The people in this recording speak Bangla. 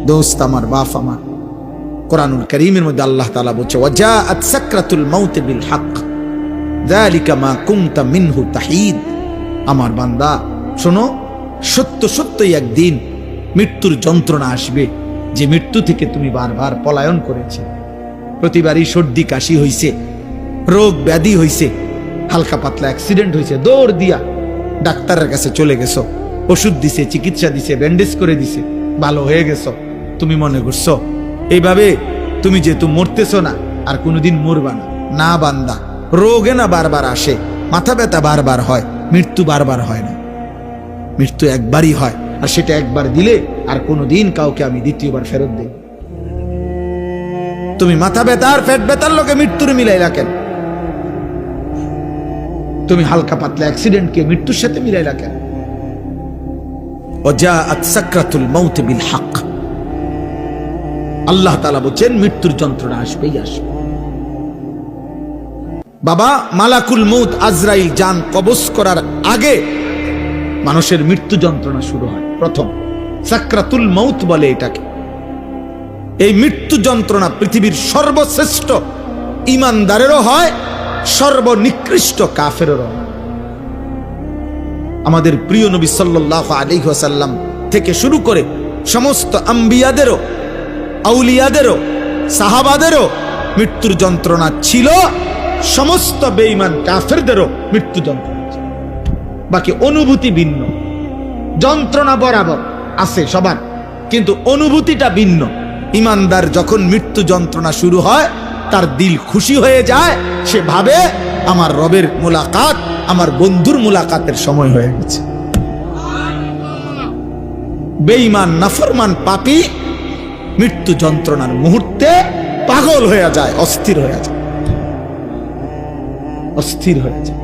দোস্ত আমার, বাপ আমার, কোরআনুল কারীমের মধ্যে আল্লাহ তাআলা বলছে ওয়াজাআত সাকরাতুল মাউত বিল হক যালিকা মা কুনতা মিনহু তাহিদ। আমার বান্দা শোনো, সত্য সত্যই একদিন মৃত্যুর যন্ত্রণা আসবে, যে মৃত্যু থেকে তুমি বারবার পলায়ন করেছে। প্রতিবারই সর্দি কাশি হইছে, রোগ ব্যাধি হইছে, হালকা পাতলা অ্যাক্সিডেন্ট হইছে, দৌড় দিয়া ডাক্তারের কাছে চলে গেছো, ওষুধ দিছে, চিকিৎসা দিছে, ব্যান্ডেজ করে দিছে, ভালো হয়ে গেছো। তুমি মনে করছো এইভাবে তুমি যেহেতু মরতেছো না, আর কোনোদিন মরবা না। না বান্দা, রোগে না বারবার আসে, মাথা ব্যথা বারবার হয়, মৃত্যু বারবার হয় না। মৃত্যু একবারই হয়, আর সেটা একবার দিলে আর কোনোদিন কাউকে আমি দ্বিতীয়বার ফেরত দেই। তুমি মাথা ব্যথা আর পেট ব্যথার লোকে মৃত্যুর মিলাইলা কেন? তুমি হালকা পাতলা অ্যাক্সিডেন্টকে মৃত্যুর সাথে মিলাইলা কেন? ওয়াজাআত সাকরাতুল মাউত বিল হক। আল্লাহ তাআলা বলেন মৃত্যুর যন্ত্রণা আসবেই আসবে। বাবা, মালাকুল মউত আজরাইল জান কবজ করার আগে মানুষের মৃত্যু যন্ত্রণা শুরু হয়। প্রথম সাকরাতুল মউত বলে এটাকে। এই মৃত্যু যন্ত্রণা পৃথিবীর সর্বশ্রেষ্ঠ ঈমানদারেরও হয়, সর্বনিকৃষ্ট কাফেরেরও। আমাদের প্রিয় নবী সাল্লাল্লাহু আলাইহি ওয়াসাল্লাম থেকে শুরু করে সমস্ত আম্বিয়াদেরও, আউলিয়াদেরও, সাহাবাদেরও মৃত্যুর যন্ত্রণা ছিল, সমস্ত বেঈমান কাফেরদেরও মৃত্যু যন্ত্রণা ছিল। বাকি অনুভূতি ভিন্ন, যন্ত্রণা বরাবর আছে সবার, কিন্তু অনুভূতিটা ভিন্ন। ঈমানদার যখন মৃত্যু যন্ত্রণা শুরু হয়, তার দিল খুশি হয়ে যায়, সে ভাবে আমার রবের মুলাকাত, আমার বন্ধুর মুলাকাতের সময় হয়ে গেছে। বেঈমান নাফরমান পাপী মৃত্যু যন্ত্রণার মুহূর্তে পাগল হয়ে যায়, অস্থির হয়ে যায়, অস্থির হয়ে যায়।